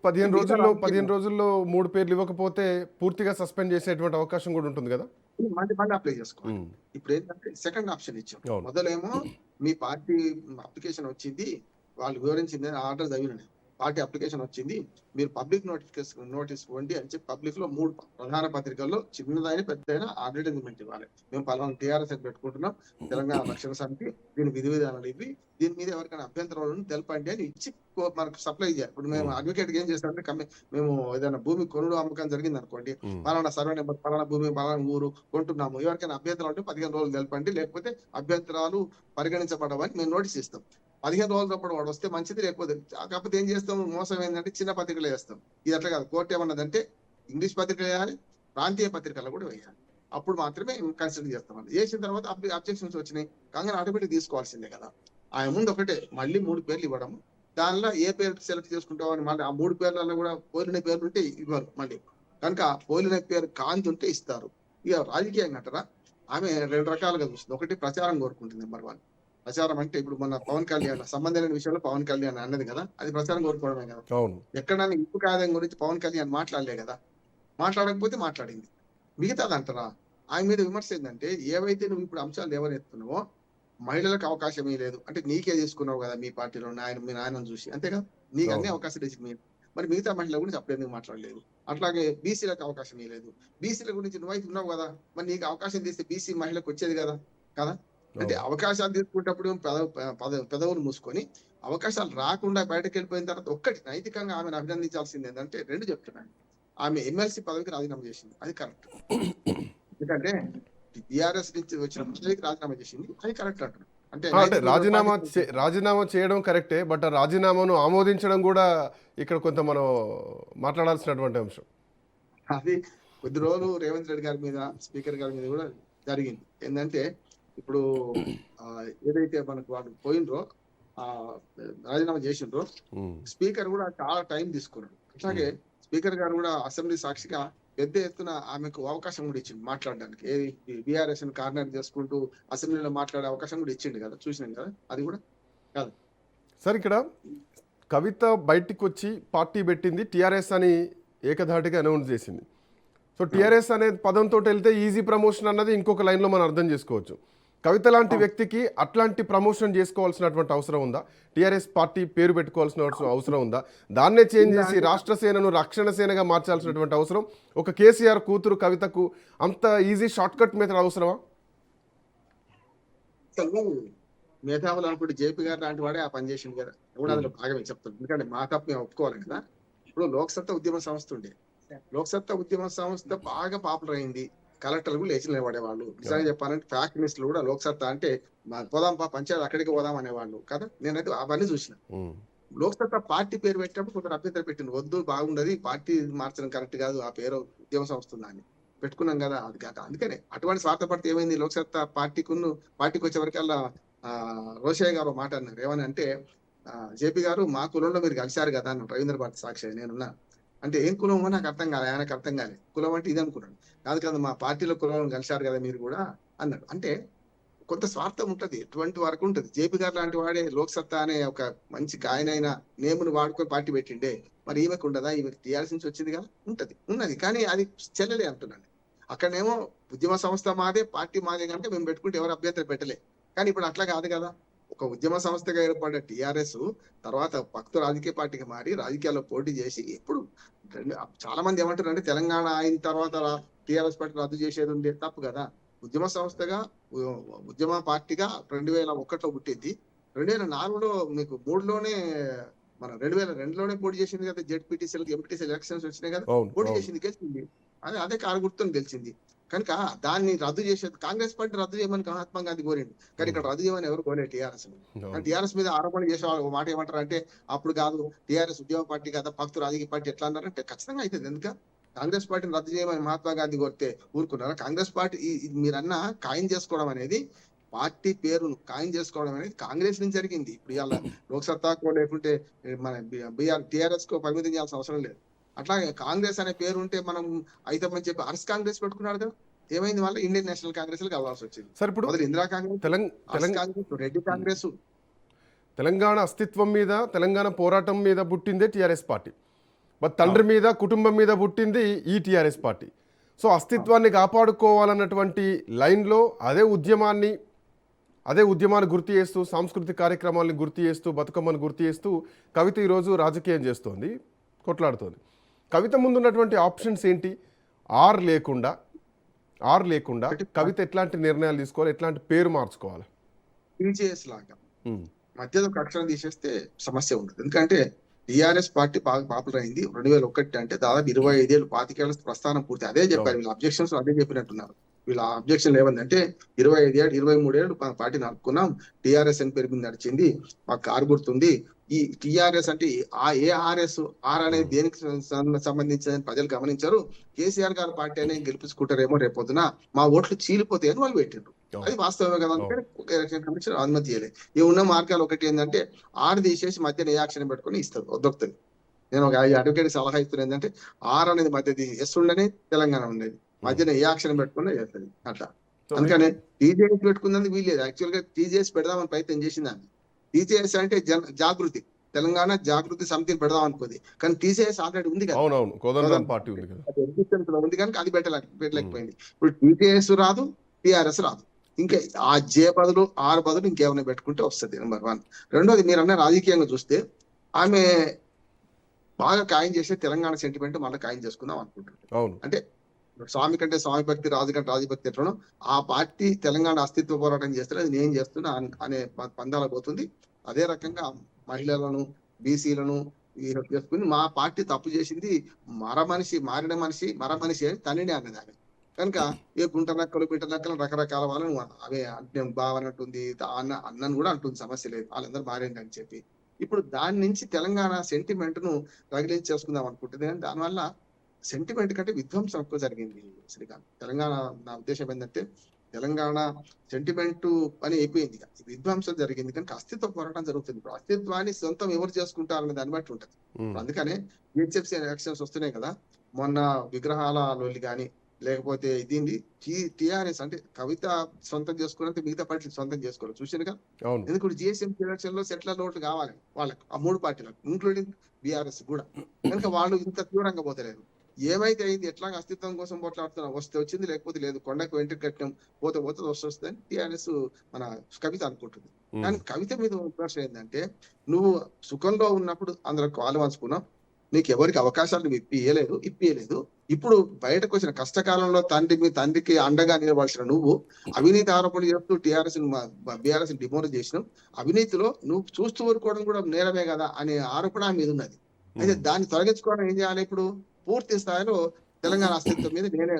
పదిహేను రోజుల్లో 3 పేర్లు ఇవ్వకపోతే పూర్తిగా సస్పెండ్ చేసేటువంటి అవకాశం కూడా ఉంటుంది కదా. మళ్ళీ మళ్ళీ అప్లై చేసుకోవాలి. ఇప్పుడు ఏంటంటే సెకండ్ ఆప్షన్ ఇచ్చాం. అవును. మొదలేమో మీ పార్టీ అప్లికేషన్ వచ్చింది, వాళ్ళు వివరించింది ఆర్డర్ చదివిన పార్టీ అప్లికేషన్ వచ్చింది, మీరు పబ్లిక్ నోటీస్ ఇవ్వండి అని చెప్పి పబ్లిక్ లో 3 ప్రధాన పత్రికల్లో చిన్నదైన పెద్దదైన అడ్వర్టైజ్మెంట్ ఇవ్వాలి. మేము పలానా టీఆర్ఎస్ అని పెట్టుకుంటున్నాం, తెలంగాణ రక్షణ సమితి, దీని విధి విధానాలు ఇవి, దీని మీద ఎవరికైనా అభ్యంతరాలను తెలపండి అని ఇచ్చి మనకు సప్లై చేయాలి. ఇప్పుడు మేము అడ్వకేట్ ఏం చేస్తామంటే మేము ఏదైనా భూమి కొనుడు అమ్మకం జరిగింది అనుకోండి, పలానా సర్వే నెంబర్, పలానా భూమి, పలానా ఊరు కొంటున్నాము, ఎవరికైనా అభ్యంతరాలు ఉంటే 15 రోజులు తెలపండి, లేకపోతే అభ్యంతరాలు పరిగణించబడవని మేము నోటీస్ ఇస్తాం. 15 రోజులప్పుడు వాడు వస్తే మంచిది, లేకపోతే కాకపోతే ఏం చేస్తాం, మోసం ఏంటంటే చిన్న పత్రికలు వేస్తాం. ఇది అట్లా కాదు. కోర్టు ఏమన్నదంటే ఇంగ్లీష్ పత్రికలు వేయాలి, ప్రాంతీయ పత్రికలు కూడా వేయాలి. అప్పుడు మాత్రమే కన్సిడర్ చేస్తాం. వేసిన తర్వాత అబ్జెక్షన్స్ వచ్చినాయి, కంగారు ఆటోమేటిక్ తీసుకోవాల్సిందే కదా. ఆయన ముందు ఒకటే మళ్ళీ 3 పేర్లు ఇవ్వడం, దానిలో ఏ పేరు సెలెక్ట్ చేసుకుంటావు అని మళ్ళీ ఆ 3 పేర్లలో కూడా పోలిన పేర్లు ఉంటే ఇవ్వరు మళ్ళీ. కనుక పోలిన పేరు కాంతి ఉంటే ఇస్తారు. ఇక రాజకీయంగా అంటారా, ఆమె 2 రకాలుగా చూస్తుంది. ఒకటి ప్రచారం కోరుకుంటుంది, నెంబర్ 1. ప్రచారం అంటే ఇప్పుడు మన పవన్ కళ్యాణ్ సంబంధం లేని విషయంలో పవన్ కళ్యాణ్ అన్నది కదా, అది ప్రచారం కోరుకోవడమే కదా. ఎక్కడైనా ఇంపు కాదని గురించి పవన్ కళ్యాణ్ మాట్లాడలే కదా, మాట్లాడకపోతే మాట్లాడింది. మిగతాది అంటారా, ఆయన మీద విమర్శ ఏంటంటే ఏవైతే నువ్వు ఇప్పుడు అంశాలు ఎవరెత్తున్నావో మహిళలకు అవకాశం లేదు అంటే నీకే తీసుకున్నావు కదా మీ పార్టీలో మీ నాయనను చూసి, అంతే కదా, నీకు అన్ని అవకాశాలు ఇచ్చి మీరు మరి మిగతా మహిళల గురించి అప్పుడు ఎందుకు మాట్లాడలేదు. అట్లాగే బీసీలకు అవకాశం ఇవ్వలేదు, బీసీల గురించి నువ్వైతే ఉన్నావు కదా, మరి నీకు అవకాశం తీస్తే బీసీ మహిళకు వచ్చేది కదా కదా. అంటే అవకాశాలు తీసుకునేటప్పుడు పెదవులు మూసుకొని అవకాశాలు రాకుండా బయటకు వెళ్ళిపోయిన తర్వాత ఒక్కటి నైతికంగా ఆమెను అభినందించాల్సింది ఏంటంటే 2 చెప్తున్నాను, ఆమె ఎమ్మెల్సీ పదవికి రాజీనామా చేసింది, అది కరెక్ట్. ఎందుకంటే టీఆర్ఎస్ నుంచి వచ్చిన పదవికి రాజీనామా చేసింది, అది కరెక్ట్ అంటున్నాను. అంటే రాజీనామా చేయడం కరెక్టే, బట్ ఆ రాజీనామాను ఆమోదించడం కూడా ఇక్కడ కొంత మనం మాట్లాడాల్సినటువంటి అంశం. అది కొద్ది రోజులు రేవంత్ రెడ్డి గారి మీద, స్పీకర్ గారి మీద కూడా జరిగింది. ఏంటంటే ఇప్పుడు ఏదైతే మనకు వాళ్ళు పోయినరో రాజీనామా చేసిండ్రో, స్పీకర్ కూడా చాలా టైం తీసుకున్నాడు. అట్లాగే స్పీకర్ గారు కూడా అసెంబ్లీ సాక్షిగా పెద్ద ఎత్తున ఆమెకు అవకాశం కూడా ఇచ్చింది మాట్లాడడానికి. ఏది బీఆర్ఎస్ కార్నర్ చేసుకుంటూ అసెంబ్లీలో మాట్లాడే అవకాశం కూడా ఇచ్చిండు కదా, చూసినాం కదా. అది కూడా కాదు సార్, ఇక్కడ కవిత బయటికి వచ్చి పార్టీ పెట్టింది, టీఆర్ఎస్ అని ఏకధాటిగా అనౌన్స్ చేసింది. సో టీఆర్ఎస్ అనే పదంతో వెళ్తే ఈజీ ప్రమోషన్ అన్నది ఇంకొక లైన్లో మనం అర్థం చేసుకోవచ్చు. కవిత లాంటి వ్యక్తికి అట్లాంటి ప్రమోషన్ చేసుకోవాల్సినటువంటి అవసరం ఉందా? టీఆర్ఎస్ పార్టీ పేరు పెట్టుకోవాల్సిన అవసరం ఉందా? దాన్నే చేంజ్ చేసి రాష్ట్ర సేనను రక్షణ సేనగా మార్చాల్సినటువంటి అవసరం ఒక కేసీఆర్ కూతురు కవితకు అంత ఈజీ షార్ట్ కట్ మెథడ్ అవసరమా? మేధావులు అనుకుంటే జేపీ గారు లాంటి వాడే ఆ పని చేసింది కదా, కూడా అందులో భాగమే చెప్తాను. ఎందుకంటే మా తప్పు మేము ఒప్పుకోవాలి కదా. ఇప్పుడు లోక్సత్తా ఉద్యమ సంస్థ ఉండే, లోక్సత్తా ఉద్యమ సంస్థ బాగా పాపులర్ అయింది, కలెక్టర్లు లేచి నిలబడేవాళ్ళు. నిజంగా చెప్పాలంటే ఫ్యాక్ట్ లిస్టులు కూడా లోక్సత్తా అంటే పోదాంపా పంచాయతీ అక్కడికి పోదాం అనేవాళ్ళు కదా. నేనైతే అవన్నీ చూసిన. లోక్సత్తా పార్టీ పేరు పెట్టినప్పుడు కొందరు అభ్యంతరం పెట్టింది, వద్దు బాగుండదు, పార్టీ మార్చడం కరెక్ట్ కాదు, ఆ పేరు ఉద్యమ సంస్థ ఉందని పెట్టుకున్నాం కదా. అది కాక అందుకనే అటువంటి స్వార్థపడితే ఏమైంది, లోక్సత్తా పార్టీకి వచ్చే వరకల్లా రోషయ్య గారు మాట అన్నారు. ఏమని అంటే జేపీ గారు మా కులంలో మీరు కలిశారు కదా అన్న, రవీంద్ర భారతి సాక్షి నేనున్నా అంటే ఏం కులం నాకు అర్థం కాలే, ఆయనకు అర్థం కాలే. కులం అంటే ఇది అనుకున్నాడు. కాదు కదా, మా పార్టీలో కులం కలిశారు కదా మీరు కూడా అన్నాడు. అంటే కొంత స్వార్థం ఉంటది, ఎటువంటి వరకు ఉంటది. జేపీ గారు లాంటి వాడే లోక్సత్తా అనే ఒక మంచి గాయనైన నేమును వాడుకొని పార్టీ పెట్టిండే, మరి ఈమెకు ఉండదా? ఈమెకు టీఆర్ఎస్ నుంచి వచ్చింది కదా, ఉన్నది కానీ అది చెల్లెలే అంటున్నాను. అక్కడనేమో ఉద్యమ సంస్థ మాదే, పార్టీ మాదే కనుక మేము పెట్టుకుంటే ఎవరు అభ్యంతరం పెట్టలే. కానీ ఇప్పుడు అట్లా కాదు కదా. ఒక ఉద్యమ సంస్థగా ఏర్పడ్డ టీఆర్ఎస్ తర్వాత భక్తు రాజకీయ పార్టీకి మారి రాజకీయాల్లో పోటీ చేసి ఇప్పుడు చాలా మంది ఏమంటారు అంటే తెలంగాణ అయిన తర్వాత టీఆర్ఎస్ పార్టీ రద్దు చేసేది ఉండే, తప్పు కదా. ఉద్యమ సంస్థగా ఉద్యమ పార్టీగా 2001లో పుట్టింది, 2004లో మీకు 3లోనే మన 2002లోనే పోటీ చేసింది కదా. జెడ్పీటీసీలకు ఎంపీటీసీ ఎలక్షన్స్ వచ్చినాయి కదా, పోటీ చేసింది, గెలిచింది. అదే కారు గుర్తుని గెలిచింది. కనుక దాన్ని రద్దు చేసేది కాంగ్రెస్ పార్టీ రద్దు చేయమని మహాత్మా గాంధీ కోరిండు, కానీ ఇక్కడ రద్దు చేయమని ఎవరు కోరే టీఆర్ఎస్. టీఆర్ఎస్ మీద ఆరోపణలు చేసేవాళ్ళు ఒక మాట ఏమంటారు అంటే అప్పుడు కాదు టీఆర్ఎస్ ఉద్యమ పార్టీ కదా, భక్తు రాజకీయ పార్టీ ఎట్లా అన్నారంటే ఖచ్చితంగా అవుతుంది. ఎందుక కాంగ్రెస్ పార్టీని రద్దు చేయమని మహాత్మా గాంధీ కోరితే ఊరుకున్నారా? కాంగ్రెస్ పార్టీ మీరన్నా ఖాయం చేసుకోవడం అనేది, పార్టీ పేరును ఖాయం చేసుకోవడం అనేది కాంగ్రెస్ నుంచి జరిగింది. ఇప్పుడు ఇవాళ లోక్సత్తాకో లేకుంటే మన టీఆర్ఎస్ కో పరిమితం చేయాల్సిన అవసరం లేదు. అట్లాగే కాంగ్రెస్ అనే పేరు ఉంటే మనం అయితమని చెప్పి అర్స్ కాంగ్రెస్ పెట్టుకున్నాడు కదా, ఏమైంది? వల్ల ఇండియన్ నేషనల్ కాంగ్రెస్ కావాల్సి వచ్చింది. మొదలు ఇందిరా కాంగ్రెస్, రెడ్డి కాంగ్రెస్. తెలంగాణ అస్తిత్వం మీద, తెలంగాణ పోరాటం మీద పుట్టిందే టీఆర్ఎస్ పార్టీ. బట్ తండ్రి మీద కుటుంబం మీద పుట్టింది ఈ టీఆర్ఎస్ పార్టీ. సో అస్తిత్వాన్ని కాపాడుకోవాలన్నటువంటి లైన్లో అదే ఉద్యమాన్ని గుర్తు చేస్తూ, సాంస్కృతిక కార్యక్రమాలను గుర్తు చేస్తూ, బతుకమ్మను గుర్తు చేస్తూ కవిత ఈరోజు రాజకీయం చేస్తోంది, కొట్లాడుతోంది. కవిత ముందున్నటువంటి ఆప్షన్స్ ఏంటి? ఆర్ లేకుండా కవిత ఎట్లాంటి నిర్ణయాలు తీసుకోవాలి, ఎట్లాంటి పేరు మార్చుకోవాలి? టీజేఎస్ లాగా మధ్యలో ఒక అక్షరం తీసేస్తే సమస్య ఉండదు. ఎందుకంటే టీఆర్ఎస్ పార్టీ బాగా పాపులర్ అయింది 2001 అంటే దాదాపు 25 ఏళ్ళు 25 ఏళ్ళ ప్రస్థానం పూర్తి. అదే చెప్పారు వీళ్ళ అబ్జెక్షన్స్, అదే చెప్పినట్టున్నారు. వీళ్ళ అబ్జెక్షన్ ఏమందంటే 25 ఏళ్ళు 23 ఏళ్ళు పార్టీ నడుపుకున్నాం, టీఆర్ఎస్ అని పేరు మీద నడిచింది, మాకు కారు గుర్తుంది. ఈ టీఆర్ఎస్ అంటే ఏఆర్ఎస్ ఆర్ అనేది దేనికి సంబంధించిన ప్రజలు గమనించారు. కేసీఆర్ గారి పార్టీ అనే గెలిపించుకుంటారేమో రేపొద్దున, మా ఓట్లు చీలిపోతాయని వాళ్ళు పెట్టిండ్రు. అది వాస్తవమే కదా, ఎలక్షన్ కమిషన్ అనుమతి ఇవ్వలేదు. ఈ ఉన్న మార్గాలు ఒకటి ఏంటంటే ఆర్ తీసేసి మధ్యన ఏ యాక్షన్ పెట్టుకుని ఇస్తారు, దొరుకుతుంది. నేను ఒక అడ్వకేట్ సలహా ఇస్తున్నా ఏంటంటే ఆర్ అనేది మధ్య ఎస్ ఉండని తెలంగాణ ఉండేది, మధ్యన ఏ యాక్షన్ పెట్టుకున్నా చేస్తుంది అట్లా. అందుకనే టీజేఎస్ పెట్టుకుందని వీల్లేదు. యాక్చువల్ గా టీజేఎస్ పెడదామని ప్రయత్నం చేసిందాన్ని. టీజేఎస్ అంటే జాగృతి, తెలంగాణ జాగృతి సమితిని పెడదాం అనుకుంది, కానీ టీజేఎస్ ఆల్రెడీ ఉంది కదా, ఉంది కనుక అది పెట్టలేకపోయింది. ఇప్పుడు టీజేఎస్ రాదు, టీఆర్ఎస్ రాదు, ఇంకా ఆ జే బదులు ఆర్ బదులు ఇంకేమైనా పెట్టుకుంటే వస్తుంది. నెంబర్ 1. రెండోది మీరు అన్న రాజకీయంగా చూస్తే ఆమె బాగా ఖాయం చేసే తెలంగాణ సెంటిమెంట్ మళ్ళీ ఖాయం చేసుకుందాం అనుకుంటుంది. అంటే స్వామి కంటే స్వామి భక్తి, రాజు కంటే రాజభక్తి ఎట్లనో ఆ పార్టీ తెలంగాణ అస్తిత్వ పోరాటం చేస్తే అది నేను చేస్తున్నా అనే పందాల పోతుంది. అదే రకంగా మహిళలను, బీసీలను చేసుకుని మా పార్టీ తప్పు చేసింది మారిన మనిషి అని తనని అన్నది ఆమె. కనుక ఏ గుంట నక్కలు, బిడ్డ నక్కలు రకరకాల వాళ్ళని అవే బావనట్టుంది, అన్నను కూడా అంటుంది, సమస్య లేదు, వాళ్ళందరూ మారేండి అని చెప్పి. ఇప్పుడు దాని నుంచి తెలంగాణ సెంటిమెంట్ ను రగిలించేసుకుందాం అనుకుంటుంది. కానీ దానివల్ల సెంటిమెంట్ కంటే విధ్వంసం ఎక్కువ జరిగింది శ్రీకాంత్. తెలంగాణ నా ఉద్దేశం ఏంటంటే తెలంగాణ సెంటిమెంట్ పని అయిపోయింది, విధ్వంసం జరిగింది కనుక అస్తిత్వ పోరాటం జరుగుతుంది. ఇప్పుడు అస్తిత్వాన్ని సొంతం ఎవరు చేసుకుంటారనే దాన్ని బట్టి ఉంటుంది. అందుకనే బిహెచ్ఎఫ్సి ఎలక్షన్స్ వస్తున్నాయి కదా, మొన్న విగ్రహాల లొల్లి కానీ లేకపోతే దీన్ని టీఆర్ఎస్ అంటే కవిత సొంతం చేసుకున్నంత మిగతా పార్టీలు సొంతం చేసుకోవాలి చూసారుగా. ఎందుకంటే జిఎస్ఎంసీ ఎలక్షన్ లో సెటిలర్ ఓట్లు కావాలి వాళ్ళకి, ఆ 3 పార్టీలకు ఇంక్లూడింగ్ బీఆర్ఎస్ కూడా. కనుక వాళ్ళు ఇంత తీవ్రంగా పోతలేరు. ఏమైతే అయింది, ఎట్లాగా అస్తిత్వం కోసం పోట్లాడుతున్నా, వస్తే వచ్చింది లేకపోతే లేదు, కొండకు వెంట్రుక కట్టినాం పోతే వస్తుందని టీఆర్ఎస్ మన కవిత అనుకుంటుంది. కానీ కవిత మీద ప్రశ్న ఏంటంటే నువ్వు సుఖంలో ఉన్నప్పుడు అందరూ కాలు వంచుకున్నావు, నీకు ఎవరికి అవకాశాలు ఇప్పియలేదు. ఇప్పుడు బయటకు వచ్చిన కష్టకాలంలో తండ్రికి అండగా నిలబడాల్సిన నువ్వు అవినీతి ఆరోపణలు చేస్తూ బీఆర్ఎస్ డిమోరల్ చేసినావు. అవినీతిలో నువ్వు చూస్తూ ఊరుకోవడం కూడా నేరమే కదా అనే ఆరోపణ మీద ఉన్నది. అయితే దాన్ని తొలగించుకోవడం ఏం చేయాలి? ఇప్పుడు పూర్తి స్థాయిలో తెలంగాణ అస్తిత్వం మీద నేనే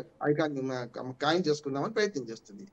ఖాయం చేసుకుందామని ప్రయత్నం చేస్తుంది.